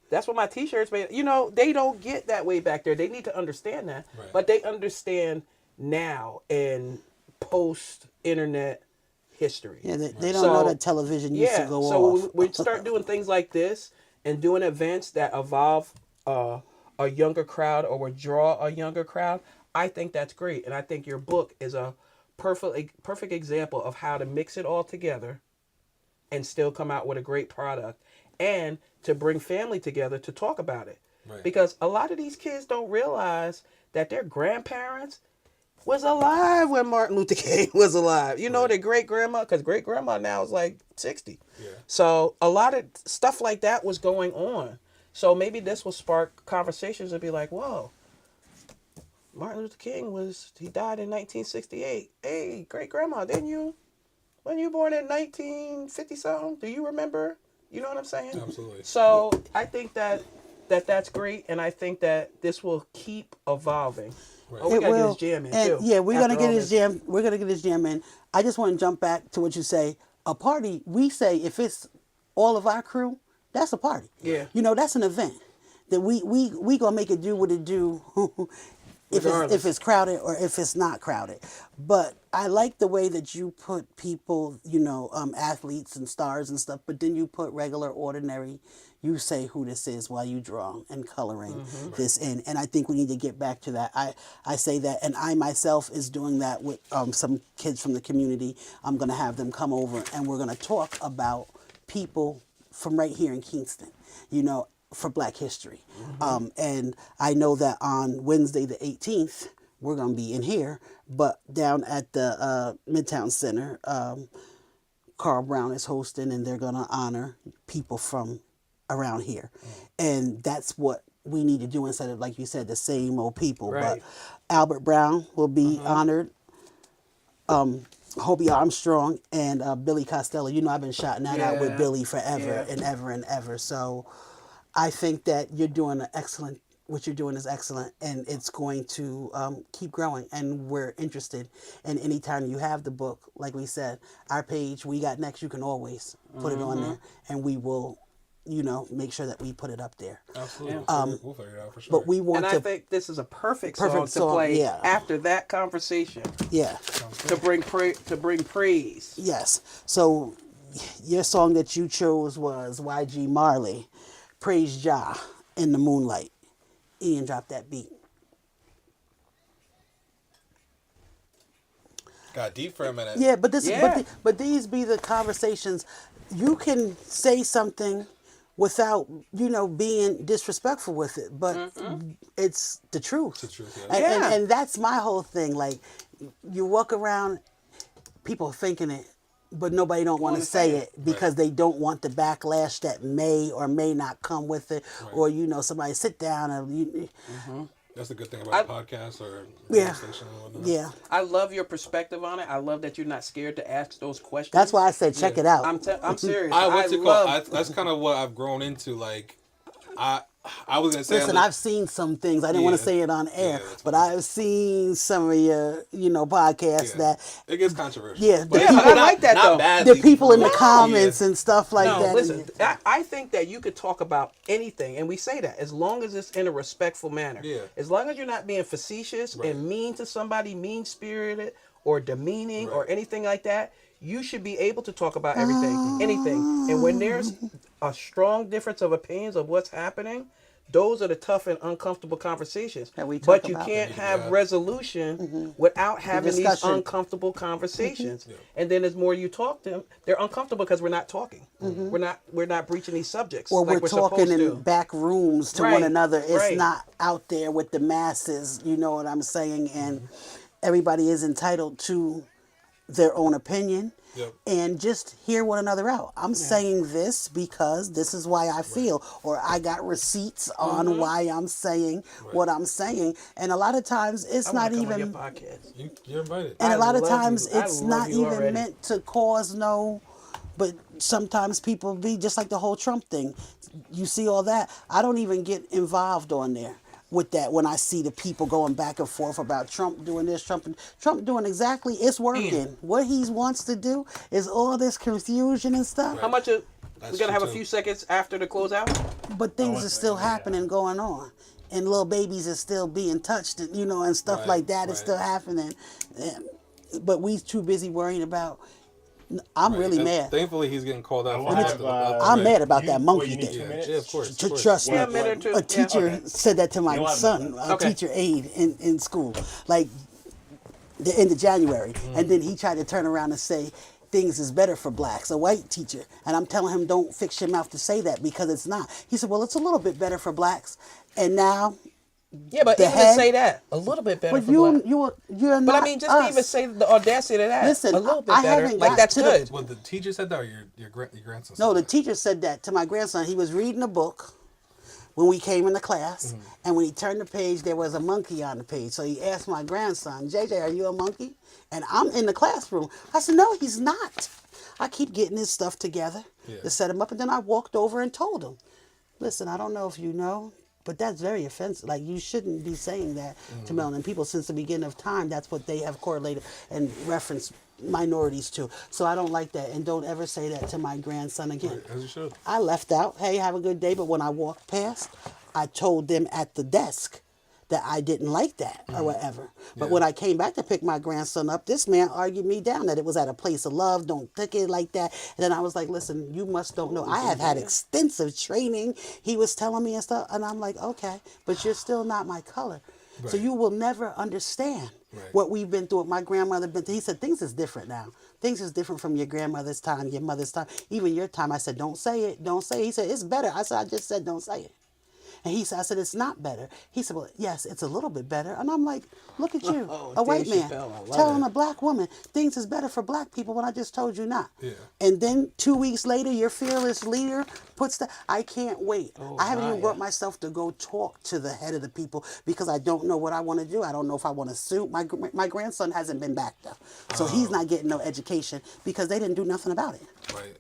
That's what my t-shirts made. They don't get that way back there. They need to understand that. Right. But they understand now in post-internet history. Yeah, they don't know that television used to go so off. when we start doing things like this and doing events that evolve a younger crowd or would draw a younger crowd, I think that's great. And I think your book is a perfect example of how to mix it all together and still come out with a great product and to bring family together to talk about it. Right. Because a lot of these kids don't realize that their grandparents was alive when Martin Luther King was alive. Their great grandma, because great grandma now is like 60. Yeah. So a lot of stuff like that was going on. So maybe this will spark conversations and be like, whoa, Martin Luther King he died in 1968. Hey, great grandma, when you born in 1950 something? Do you remember? You know what I'm saying? Absolutely. So I think that's great, and I think that this will keep evolving. Right. Oh, we It gotta get will. his jam in And too. yeah, we're gonna after get all his this. jam. We're gonna get his jam in. I just want to jump back to what you say. A party, we say if it's all of our crew, that's a party. Yeah. That's an event that we gonna make it do what it do. Regardless. If it's crowded or if it's not crowded. But I like the way that you put people, athletes and stars and stuff, but then you put regular, ordinary, you say who this is while you draw and coloring this in. And I think we need to get back to that. I say that, and I myself is doing that with some kids from the community. I'm going to have them come over and we're going to talk about people from right here in Kingston, for Black History. And I know that on Wednesday the 18th, we're going to be in here, but down at the Midtown Center, Carl Brown is hosting and they're going to honor people from around here. And that's what we need to do instead of, like you said, the same old people. Right. But Albert Brown will be honored. Hobie Armstrong and Billy Costello. You know, I've been shouting that out with Yeah. Billy forever Yeah. and ever and ever. So I think that you're doing an excellent. What you're doing is excellent, and it's going to keep growing. And we're interested. And anytime you have the book, like we said, our page, We Got Next, you can always put it on there, and we will, make sure that we put it up there. Absolutely. Yeah. We'll figure it out for sure. But we And want I to think this is a perfect perfect song to song, play yeah. after that conversation yeah. to bring praise. Yes. So your song that you chose was YG Marley, Praise Jah in the Moonlight. Ian, drop that beat. Got deep for a minute. Yeah, but this Yeah. but these be the conversations. You can say something without, being disrespectful with it, but it's the truth. The truth, yeah. And, Yeah. and that's my whole thing. Like, you walk around, people thinking it, but nobody don't want to Wanna say say it because they don't want the backlash that may or may not come with it, or somebody sit down and That's the good thing about podcasts or radio yeah, station and whatnot. yeah. I love your perspective on it. I love that you're not scared to ask those questions. That's why I said check it out. I'm serious. What's it love. called? That's kind of what I've grown into. Like, I I was gonna say. Listen, I've seen some things. I didn't want to Yeah. say it on air, that's but fine. I've seen some of your, podcasts Yeah. that It gets controversial. Yeah, but the it's people- I not, like that, not though. badly. the people in the Yeah. comments and stuff like No, that. listen. I think that you could talk about anything, and we say that as long as it's in a respectful manner. Yeah. As long as you're not being facetious Right. and mean to somebody, mean spirited or demeaning or Right. anything like that, you should be able to talk about everything, anything. And when there's a strong difference of opinions of what's happening, those are the tough and uncomfortable conversations. That we talk But you about. can't have Yeah. resolution without having these discussion. uncomfortable conversations. And then as more you talk to them, they're uncomfortable because we're not talking. We're not breaching these subjects. Or like we're talking supposed in to. back rooms to one Right, another. It's right. not out there with the masses. You know what I'm saying? And everybody is entitled to their own opinion. Yep. And just hear one another out. I'm saying this because this is why I feel, or I got receipts on why I'm saying what I'm saying. And a lot of times it's I wanna not come on your even, podcast. You're invited. and I a lot of love times you. I it's love not you even already. meant to cause no, but sometimes people be just like the whole Trump thing. You see all that. I don't even get involved on there with that when I see the people going back and forth about Trump doing this, Trump doing exactly, it's working. Ian. What he wants to do is all this confusion and stuff. How much? We're That's gonna have a true, few too. seconds after the closeout. But things are still happening, going on. And little babies are still being touched, and and stuff Right, like that is right. still happening. But we too busy worrying about. I'm really And mad. Thankfully, he's getting called out. I for have, that. I'm mad about You- that what, monkey you need thing. 2 minutes? Yeah, of course. To of course. trust me, Yeah, a minute or two. a teacher Okay. said that to my You'll have son, a minute. a Okay. teacher aide in school, like the end of January, and then he tried to turn around and say things is better for blacks, a white teacher, and I'm telling him don't fix your mouth to say that because it's not. He said, well, it's a little bit better for blacks, and now, Yeah, but The even head- to say that a little bit better but for black. you're not. But I mean, just to even us. say the audacity of that, Listen, a little bit I better. haven't Like got that's to the- good. Well, the teacher said that, or your grandson? No, said the that? teacher said that to my grandson. He was reading a book when we came into class, Mm-hmm. and when he turned the page, there was a monkey on the page. So he asked my grandson, JJ, are you a monkey? And I'm in the classroom. I said, no, he's not. I keep getting his stuff together Yeah. to set him up, and then I walked over and told him, listen, I don't know if you know, but that's very offensive. Like, you shouldn't be saying that to melanin people. Since the beginning of time, that's what they have correlated and referenced minorities to. So I don't like that, and don't ever say that to my grandson again. As you should. I left out, hey, have a good day, but when I walked past, I told them at the desk that I didn't like that or whatever. But when I came back to pick my grandson up, this man argued me down that it was at a place of love, don't take it like that. And then I was like, listen, you must don't know. I have had extensive training, he was telling me and stuff, and I'm like, okay, but you're still not my color. So Right. you will never understand Right. what we've been through, what my grandmother been through. He said, things is different now. Things is different from your grandmother's time, your mother's time, even your time. I said, don't say it, don't say it. He said, it's better. I said, I just said, don't say it. And I said, it's not better. He said, well, yes, it's a little bit better. And I'm like, look at you, Oh, a white Dave man, Chappelle, I love telling it. a black woman things is better for black people when I just told you not. Yeah. And then 2 weeks later, your fearless leader puts I can't wait. Oh, I haven't even Maya. brought myself to go talk to the head of the people because I don't know what I want to do. I don't know if I want to sue. My grandson hasn't been back though. So he's not getting no education because they didn't do nothing about it. Right.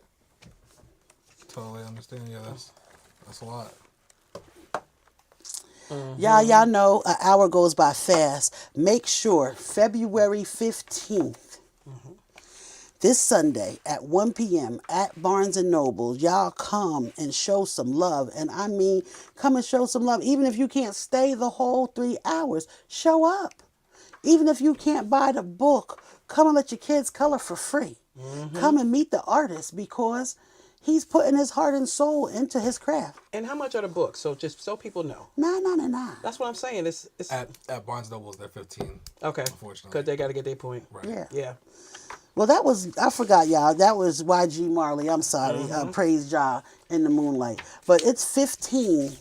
Totally understand. Yeah, that's a lot. Y'all know an hour goes by fast. Make sure February 15th, this Sunday at 1 p.m. at Barnes & Noble, y'all come and show some love. And I mean, come and show some love. Even if you can't stay the whole 3 hours, show up. Even if you can't buy the book, come and let your kids color for free. Come and meet the artist because he's putting his heart and soul into his craft. And how much are the books? So just so people know. Nah. That's what I'm saying. It's At Barnes Nobles, they're 15. okay. Unfortunately. Because they got to get their point. Right. Yeah. Yeah. Well, I forgot, y'all. That was YG Marley. I'm sorry. Praise Jah in the moonlight. But it's 15.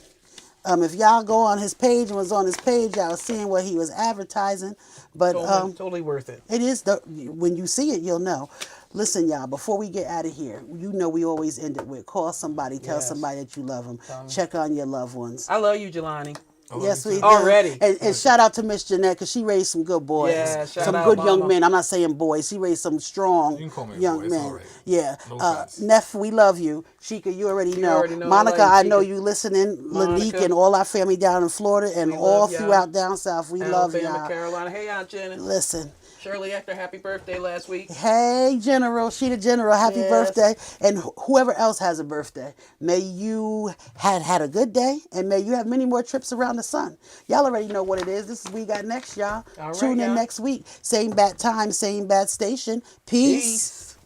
If y'all go on his page and was on his page, y'all seeing what he was advertising. But Totally worth it. it is, when you see it, you'll know. Listen, y'all, before we get out of here, you know we always end it with call somebody, tell Yes. somebody that you love them, check on your loved ones. I love you, Jelani. Yes, we do. Already. And shout out to Miss Jeanette because she raised some good boys. Yeah, shout some out, good young Mama. men. I'm not saying boys. She raised some strong You can call me a young boy, it's men. all right. Yeah. No offense. Neff, we love you. Sheikah, you already know. already know I Monica, love you, I know Sheikah. you listening. Monica. Lanique and all our family down in Florida and We all love y'all. throughout down south. We love Alabama, y'all. Carolina. Hey, Aunt Jenna. Listen. Shirley Ector, happy birthday last week. Hey, General, she the General, happy Yes. birthday. And whoever else has a birthday, may you had a good day and may you have many more trips around the sun. Y'all already know what it is. This is We Got Next, y'all. All right, Tune in y'all. next week. Same bad time, same bad station. Peace.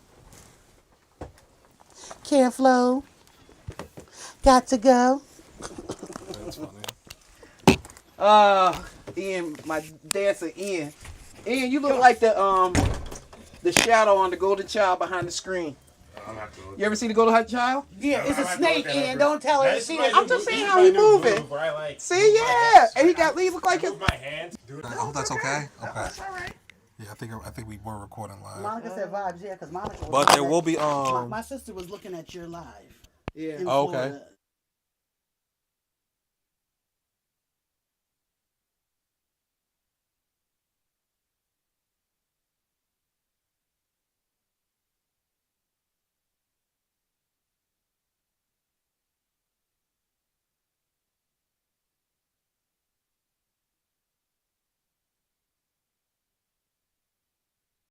Can't flow. Got to go. That's funny. Ian, my dancer, Ian. Ian, you look like the shadow on the Golden Child behind the screen. I'm have to look. You ever see the Golden Child? Yeah, it's a I'm have to snake, look at it Ian. first. Don't tell her. That's She my I'm new just move. saying This how is he my new moving. move where I like See, move my yeah. hips. And he look like I his. move my hands. I hope that's okay. Okay. That's all right. Yeah, I think we were recording live. Monica said vibes, yeah, because Monica was But on there that. will be My sister was looking at your live. Yeah. In Oh, okay. Florida.